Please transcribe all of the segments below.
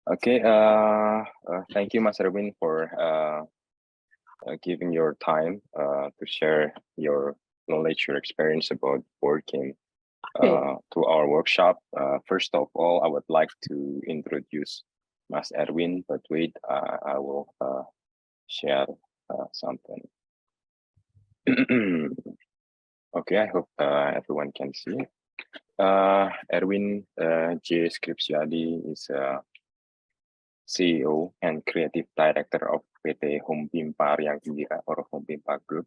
Okay, thank you, Mas Erwin, for giving your time to share your knowledge, your experience about board game to our workshop. First of all, I would like to introduce Mas Erwin, but wait, I will share something. Okay, I hope everyone can see. Erwin J. Skripsiadi is CEO and Creative Director of PT Home Pimpa Riang Gembira or Home Pimpa Group.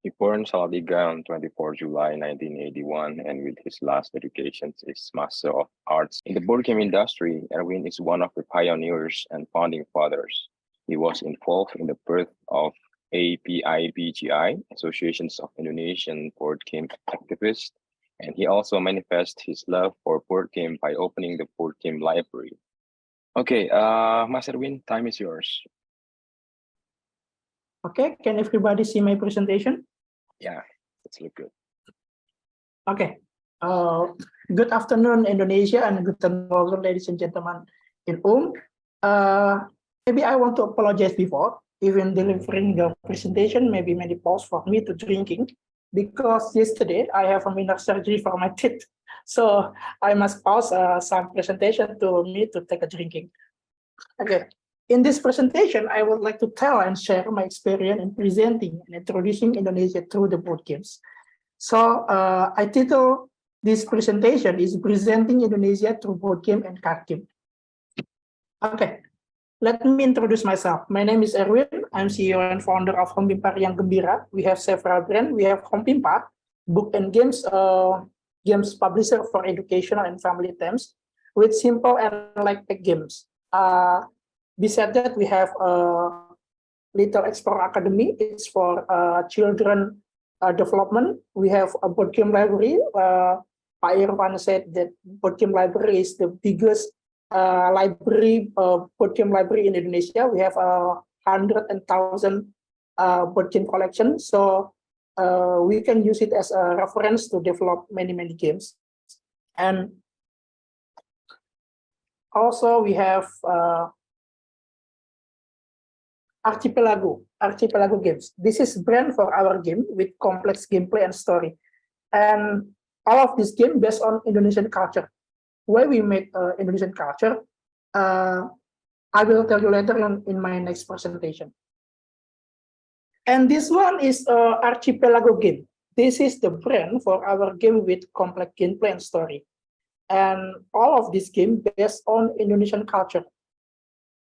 He born Salatiga on 24 July 1981, and with his last education is Master of Arts. In the board game industry, Erwin is one of the pioneers and founding fathers. He was involved in the birth of APIBGI, Associations of Indonesian Board Game Activists, and he also manifests his love for board game by opening the board game library. Okay, Mas Erwin, time is yours. Okay, can everybody see my presentation? Yeah, let's look good. Okay. Good afternoon, Indonesia, and good afternoon, ladies and gentlemen in home. Maybe I want to apologize before, even delivering the presentation, maybe many pause for me to drinking, because yesterday I have a minor surgery for my teeth. So I must pause some presentation to me to take a drinking. Okay. In this presentation, I would like to tell and share my experience in presenting and introducing Indonesia through the board games. So I title this presentation is Presenting Indonesia Through Board Game and Card Game. Okay, let me introduce myself. My name is Erwin. I'm CEO and founder of Home Pimpa Riang Gembira. We have several brands. We have Home Pimpa, book and games, games publisher for educational and family themes with simple and light-pack games. Besides that, we have Little Explorer Academy. It's for children development. We have a board game library. Pak Irwan said that board game library is the biggest board game library in Indonesia. We have 100,000 board game collection. So we can use it as a reference to develop many games. And also we have Archipelago Games. This is brand for our game with complex gameplay and story. And all of this game based on Indonesian culture. Why we make Indonesian culture, I will tell you later in my next presentation. And this one is Archipelago game. This is the brand for our game with complex gameplay and story. And all of this game based on Indonesian culture.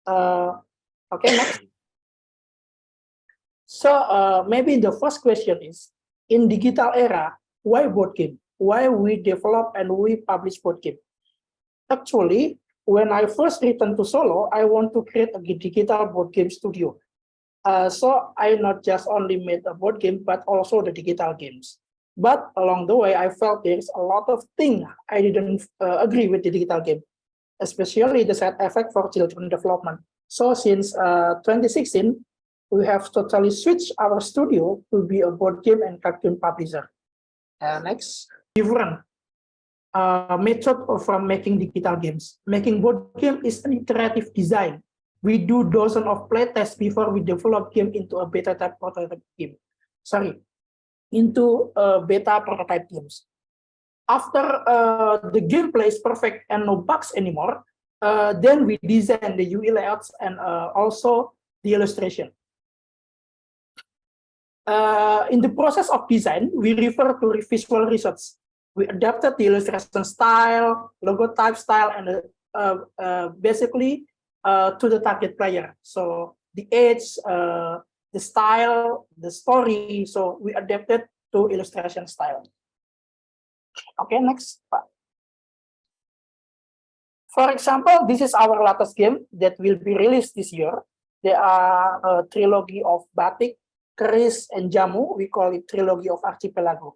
Okay, next. So maybe the first question is, in digital era, why board game? Why we develop and we publish board game? Actually, when I first returned to Solo, I want to create a digital board game studio. So I not just only made a board game, but also the digital games. But along the way, I felt there's a lot of things I didn't agree with the digital game, especially the side effect for children development. So since 2016, we have totally switched our studio to be a board game and card game publisher. Next, different method from making digital games. Making board game is an iterative design. We do dozens of playtests before we develop game into a beta type prototype game. Into beta prototype games. After the gameplay is perfect and no bugs anymore, then we design the UI layouts and also the illustration. In the process of design, we refer to visual results. We adapted the illustration style, logo type style, and basically to the target player. So the age, the style, the story. So we adapted to illustration style. Okay, next. For example, this is our latest game that will be released this year. There are a trilogy of Batik, Keris, and Jamu. We call it Trilogy of Archipelago.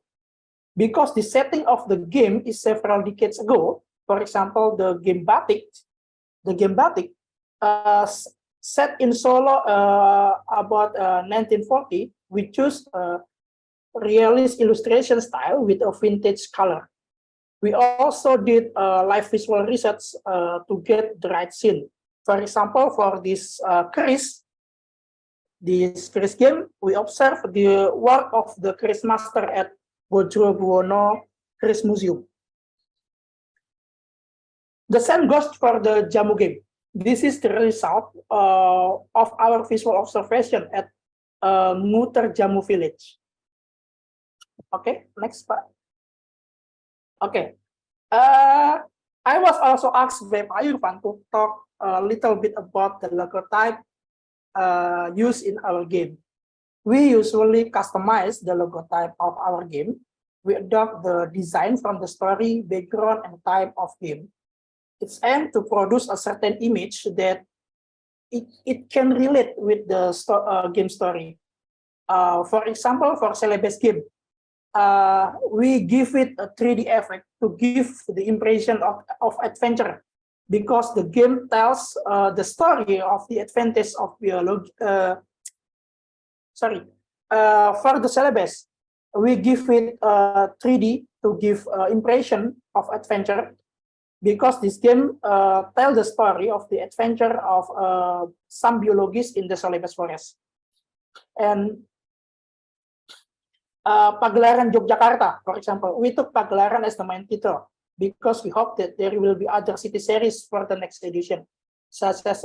Because the setting of the game is several decades ago. For example, the game Batik set in Solo about 1940. We choose realist illustration style with a vintage color. We also did live visual research to get the right scene. For example, for this Chris game, we observed the work of the Chris master at Bodro Buwono Chris Museum. The same goes for the Jamu game. This is the result of our visual observation at Nguter Jamu village. Okay, next part. Okay. I was also asked by Pak Irfan to talk a little bit about the logotype used in our game. We usually customize the logotype of our game. We adopt the design from the story, background, and type of game. It's aimed to produce a certain image that it can relate with the game story. For example, for Celebes game, we give it a 3D effect to give the impression of adventure, because the game tells the story of the advantage of biology. For the Celebes, we give it 3D to give impression of adventure, because this game tells the story of the adventure of some biologists in the Celebes forest. And Pagelaran Yogyakarta, for example, we took Pagelaran as the main title because we hope that there will be other city series for the next edition, such as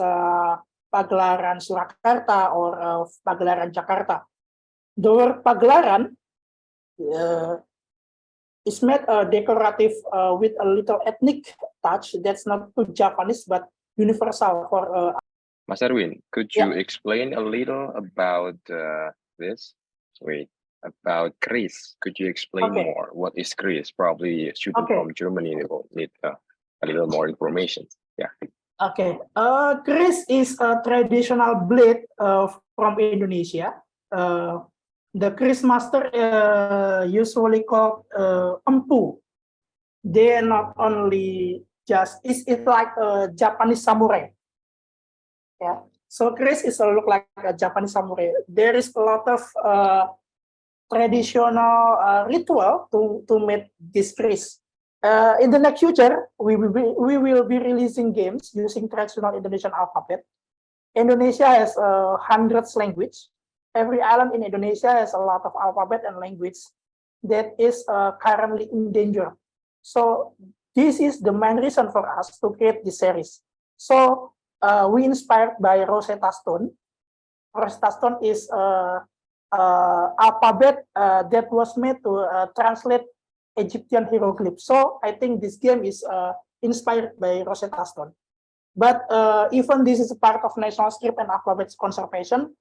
Pagelaran Surakarta or Pagelaran Jakarta. The word Pagelaran is made decorative with a little ethnic touch that's not too Japanese but universal for. Mas Erwin, could you explain a little about this? About Chris. Could you explain more? What is Chris? Probably student from Germany, they will need a little more information. Yeah. Okay. Chris is a traditional blade from Indonesia. The Chris master usually called empu. They are not only just, it's like a Japanese samurai. Yeah. So Chris is look like a Japanese samurai. There is a lot of traditional ritual to make this Chris. In the next future, we will be releasing games using traditional Indonesian alphabet. Indonesia has hundreds language. Every island in Indonesia has a lot of alphabet and language that is currently in danger. So this is the main reason for us to create this series. So we inspired by Rosetta Stone. Rosetta Stone is alphabet that was made to translate Egyptian hieroglyphs. So I think this game is inspired by Rosetta Stone. But even this is a part of National Script and Alphabet Conservation,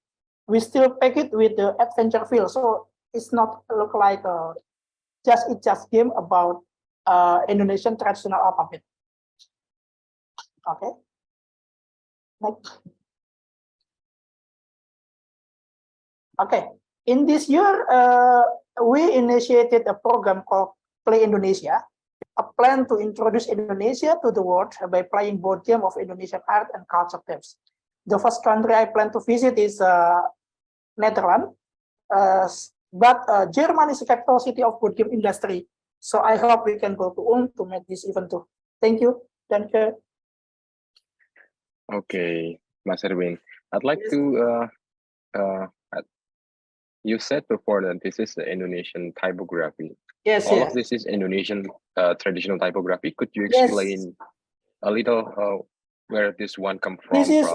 we still pack it with the adventure feel. So it's not look like it's just game about Indonesian traditional alphabet. Okay. Next. Okay. In this year, we initiated a program called Play Indonesia, a plan to introduce Indonesia to the world by playing board game of Indonesian art and culture themes. The first country I plan to visit is Netherlands, but Germany is the capital city of board game industry. So I hope we can go to Ulm to make this event too. Thank you. Thank you. Okay, Mas Erwin, I'd like to. You said before that this is the Indonesian typography. Yes. All of this is Indonesian traditional typography. Could you explain a little where this one come from? This is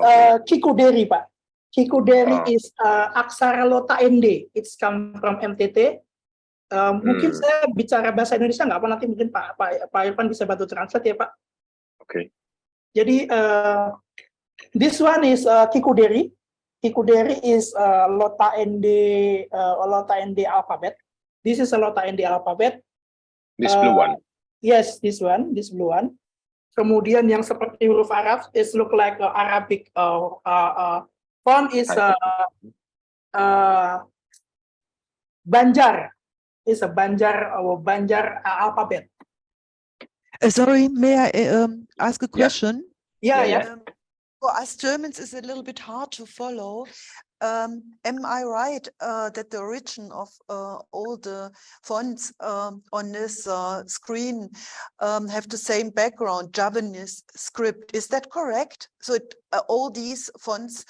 Cikuderi, Pak. Cikuderi is Aksara Lota Ende. It's come from MTT. Mungkin saya bicara bahasa Indonesia nggak apa, nanti mungkin Pak Irfan bisa bantu translate ya, Pak. Okay. Jadi this one is Cikuderi. Cikuderi is Lota Ende alphabet. This is a Lota Ende alphabet. This blue one. Yes, this blue one. Kemudian yang seperti huruf Arab is look like Arabic font is Banjar. Is a Banjar alphabet. Sorry, may I ask a question? Yeah. For us Germans, it's a little bit hard to follow. am I right that the origin of all the fonts on this screen have the same background, Javanese script? Is that correct? So all these fonts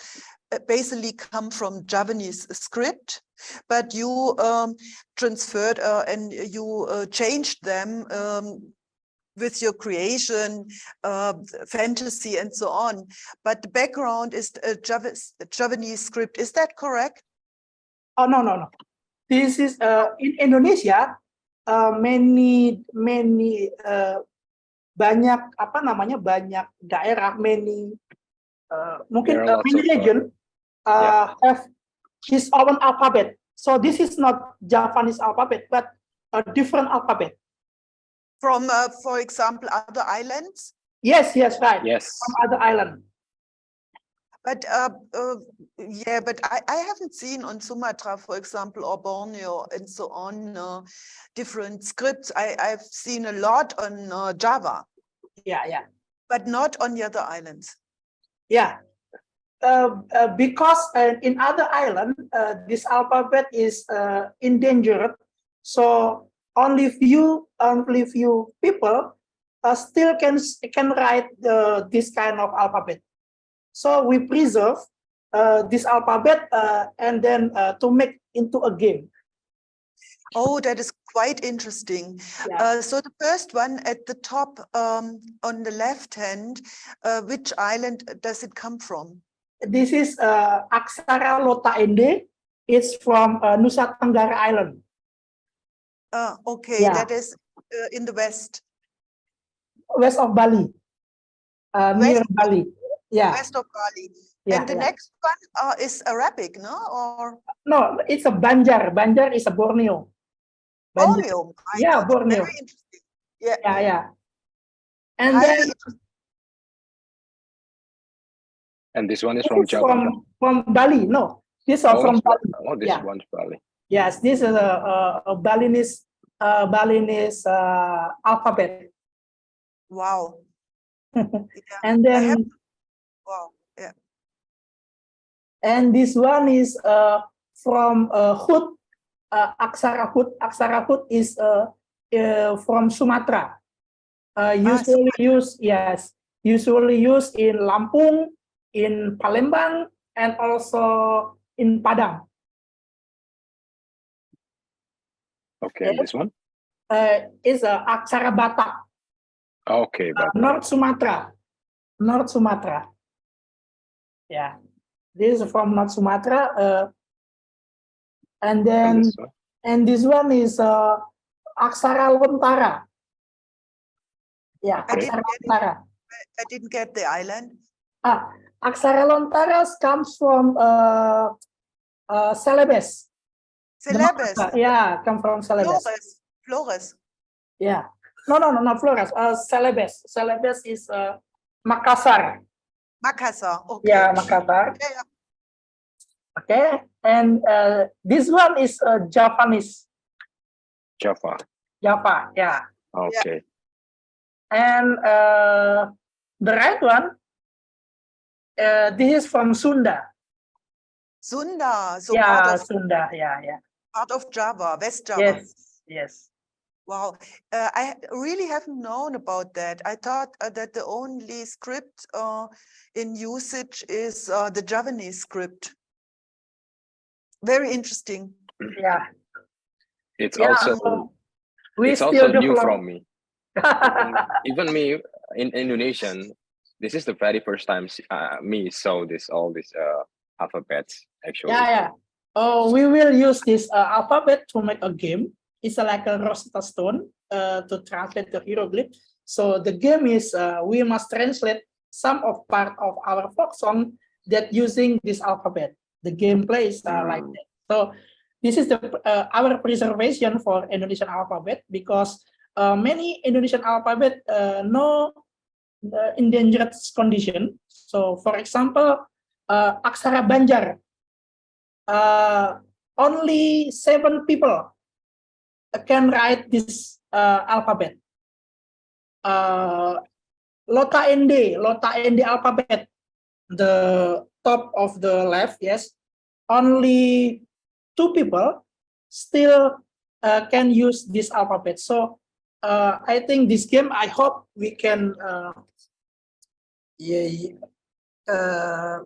basically come from Javanese script, but you transferred and you changed them with your creation, fantasy, and so on. But the background is Javanese script. Is that correct? Oh, no. This is in Indonesia, many banyak apa namanya, banyak daerah, many mungkin There are lots many of, region yeah. have his own alphabet. So this is not Japanese alphabet, but a different alphabet. From, for example, other islands? Yes, right. Yes. From other island. But yeah, but I haven't seen on Sumatra, for example, or Borneo and so on, different scripts. I've seen a lot on Java. Yeah. But not on the other islands. Yeah. Because in other island, this alphabet is endangered. So only few people still can write this kind of alphabet. So we preserve this alphabet and then to make into a game. Oh, that is quite interesting. Yeah. So the first one at the top on the left hand, which island does it come from? This is Aksara Lota Ende. It's from Nusa Tenggara Island. Okay, Yeah. that is in the west. West of Bali. Near Bali. Yeah. West of Bali. Yeah, And the next one is Arabic, no? Or no, it's a Banjar. Banjar is a Borneo. Borneo. Yeah, Borneo. Very interesting. Yeah. Yeah. And Highly then And this one is from Java. From Bali. No, this is from Bali. Oh, this one's Bali. Yes, this is a Balinese alphabet. Wow. And then wow. Yeah. And this one is from Hut, Aksara Hut. Aksara Hut is from Sumatra. Usually used in Lampung, in Palembang, and also in Padang. Okay, and this one? Is Aksara Batak. Okay, Batak. North Sumatra. Yeah, this is from North Sumatra. And then this one is Aksara Lontara. Yeah, okay. Aksara Lontara. I didn't get the island. Aksara Lontara comes from Celebes. Celebes. Yeah, come from Celebes. Flores. Yeah. No, not Flores. Celebes. Celebes is Makassar. Makassar. Okay. Yeah, Makassar. Yeah. Okay, and this one is Javanese. Java. Yeah. Okay. And the right one, this is from Sunda. Sunda. So yeah, part of Sunda. Yeah. Part of Java, West Java. Yes. Wow, I really haven't known about that. I thought that the only script in usage is the Javanese script. Very interesting. Yeah. It's also new from me. even me in Indonesian, this is the very first time me saw all these alphabets actually. Yeah. We will use this alphabet to make a game. It's like a Rosetta Stone to translate the hieroglyph. So the game is we must translate some of part of our folk song that using this alphabet. The gameplay is like that. So this is our preservation for Indonesian alphabet because many Indonesian alphabet no endangered condition. So for example, Aksara Banjar, only 7 people can write this alphabet. Lota Ende alphabet, the top of the left, yes. only 2 people still can use this alphabet. So I think this game, I hope we can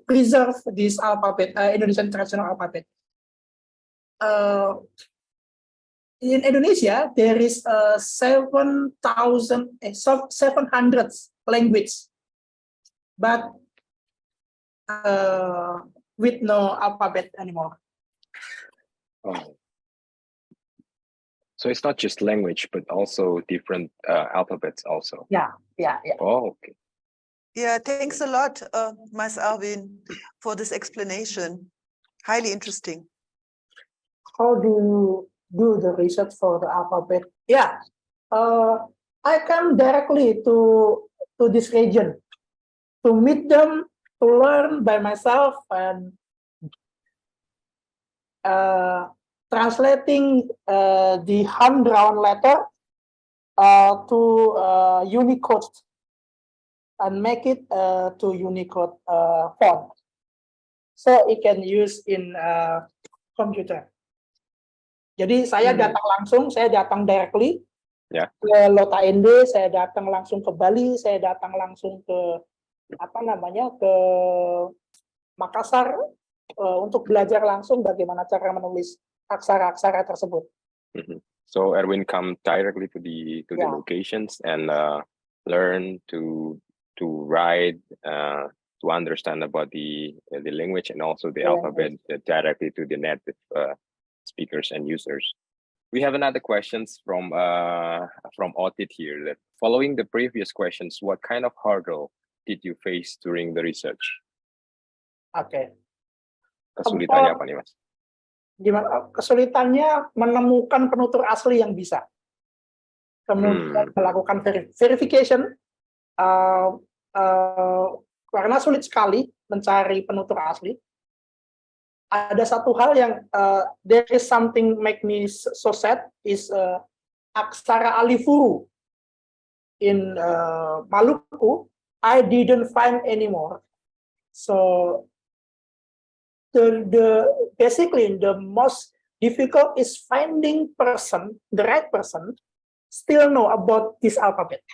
preserve this alphabet, Indonesian traditional alphabet. In Indonesia, there is 700 language, but with no alphabet anymore. Oh. So it's not just language, but also different alphabets also. Yeah. Oh, okay. Yeah, thanks a lot, Mas Erwin, for this explanation. Highly interesting. How do you do the research for the alphabet? Yeah, I come directly to this region to meet them, to learn by myself, and translating the hand-drawn letter to Unicode and make it to Unicode font, so it can use in computer. Jadi saya datang directly ke Lota ND, saya datang langsung ke Bali, saya datang langsung ke ke Makassar untuk belajar langsung bagaimana cara menulis aksara-aksara tersebut. So Erwin come directly to the locations and learn to write, to understand about the language and also the alphabet directly to the native speakers and users. We have another questions from Otit here. That following the previous questions, what kind of hurdle did you face during the research? Oke. Kesulitannya apa nih, Mas? Gimana? Kesulitannya menemukan penutur asli yang bisa. Kemudian melakukan verification, karena sulit sekali mencari penutur asli. Ada satu hal yang there is something make me so sad is aksara alifuru in Maluku I didn't find anymore. So basically the most difficult is finding the right person still know about this alphabet.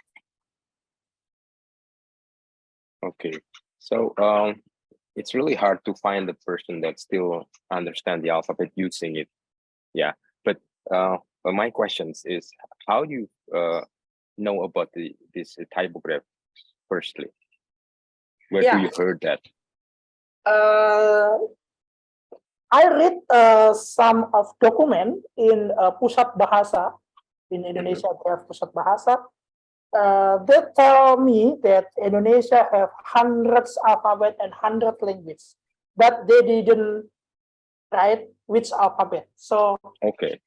Okay, so it's really hard to find the person that still understand the alphabet using it. Yeah, but my questions is how do you know about this typograph firstly? Where do you heard that? I read some of document in Pusat Bahasa in Indonesia. They have Pusat Bahasa. They tell me that Indonesia have hundreds alphabet and 100 languages, but they didn't write which alphabet. So okay,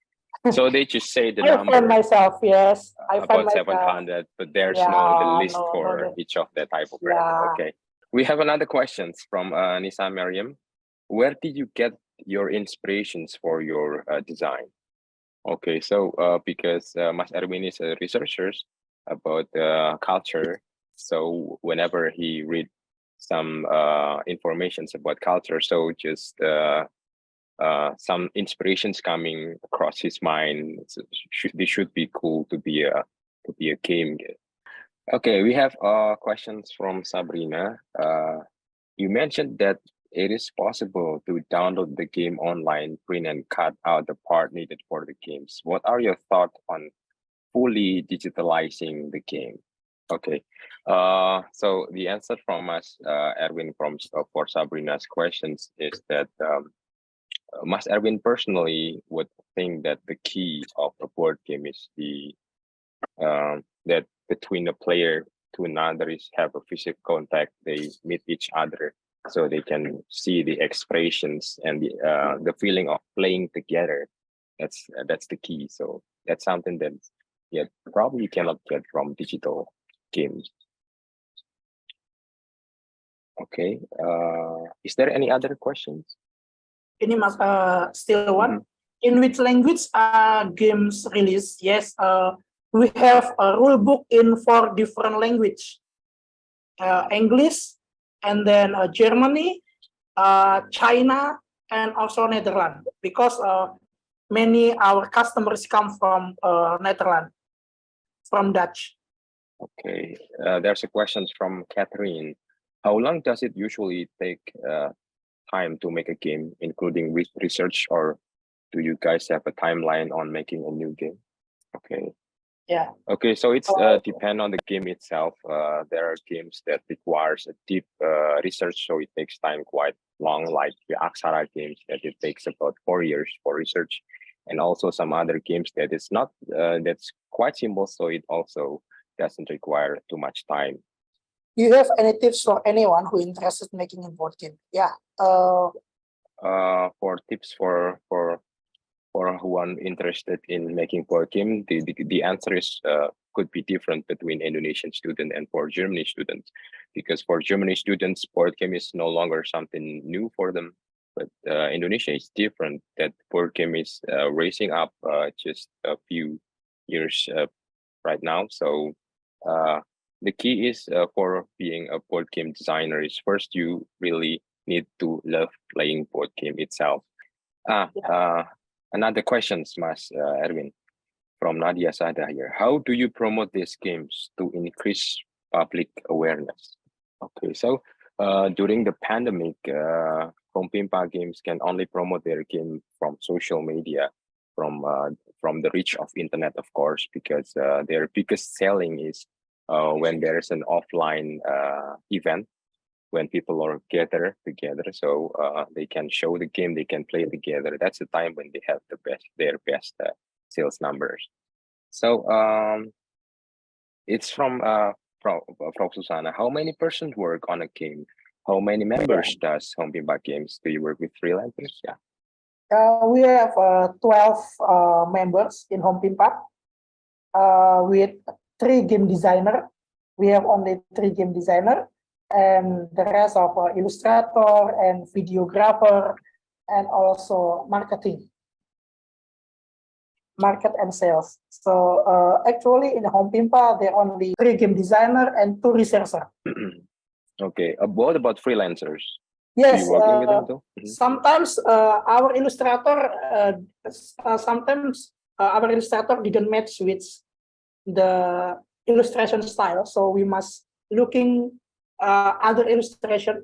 so they just say the I number. find myself, yes, I about find 700, but there's no the list for each of the typograph. Yeah. Okay, we have another questions from Nisa Mariam. Where did you get your inspirations for your design? Okay, so because Mas Erwin is a researcher about culture, so whenever he read some informations about culture, so just some inspirations coming across his mind. This should be cool to be a game. Okay, we have questions from Sabrina. You mentioned that it is possible to download the game online, print and cut out the part needed for the games. What are your thoughts on fully digitalizing the game? Okay, so the answer from us, Erwin, for Sabrina's questions is that Mas Erwin personally would think that the key of a board game is that between a player to another is have a physical contact. They meet each other so they can see the expressions and the feeling of playing together. That's the key. So that's something that probably you cannot get from digital games. Okay. Is there any other questions? Ini Mas, still one. In which language games released? Yes, we have a rule book in 4 different language. English, and then Germany, China, and also Netherlands, because many our customers come from Netherlands, from Dutch. Okay, there's a question from Catherine. How long does it usually take time to make a game, including research, or do you guys have a timeline on making a new game? Okay. Yeah. Okay, so it's depend on the game itself. There are games that requires a deep research, so it takes time quite long, like the Aksara games that it takes about 4 years for research, and also some other games that is not that's quite simple, so it also doesn't require too much time. Do you have any tips for anyone who interested in making a board game? Yeah. For tips for who interested in making board game, the answer is could be different between Indonesian student and for Germany students, because for Germany students, board game is no longer something new for them. But Indonesia is different. That board game is raising up just a few years right now. So the key is for being a board game designer is first you really need to love playing board game itself. Another questions, Mas Erwin, from Nadia Sada here. How do you promote these games to increase public awareness? Okay, so during the pandemic, Home Pimpa games can only promote their game from social media, from the reach of internet, of course, because their biggest selling is when there is an offline event, when people are gathered together, so they can show the game, they can play together. That's the time when they have their best sales numbers. So it's from Susanna. How many persons work on a game? How many members does Home Pimpa Games? Do you work with freelancers? Yeah. We have 12 members in Home Pimpa with 3 game designer. We have only 3 game designer, and the rest of illustrator and videographer, and also market and sales. So actually in Home Pimpa, there are only 3 game designer and 2 researcher. Okay, what about freelancers? Yes, working with them too? sometimes our illustrator didn't match with the illustration style, so we must looking other illustrator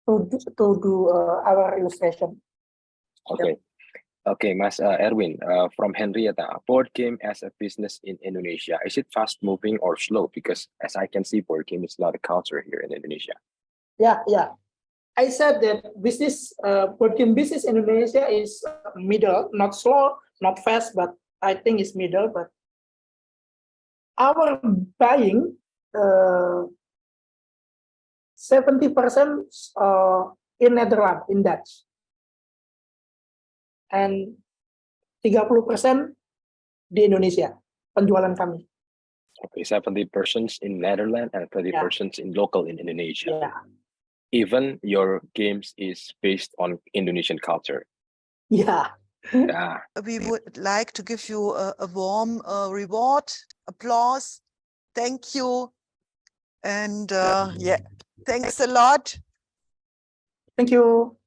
to do our illustration. Okay. Okay, Mas Erwin, from Henrietta, board game as a business in Indonesia, is it fast moving or slow? Because as I can see, board game is not a culture here in Indonesia. Yeah. I said that board game business in Indonesia is middle, not slow, not fast, but I think it's middle. But our buying 70% in Netherlands, in Dutch, and 30% di Indonesia penjualan kami. Okay, 70% in Netherlands and 30% in local in Indonesia. Yeah. Even your games is based on Indonesian culture. Yeah. Yeah. We would like to give you a warm reward, applause. Thank you. And yeah, thanks a lot. Thank you.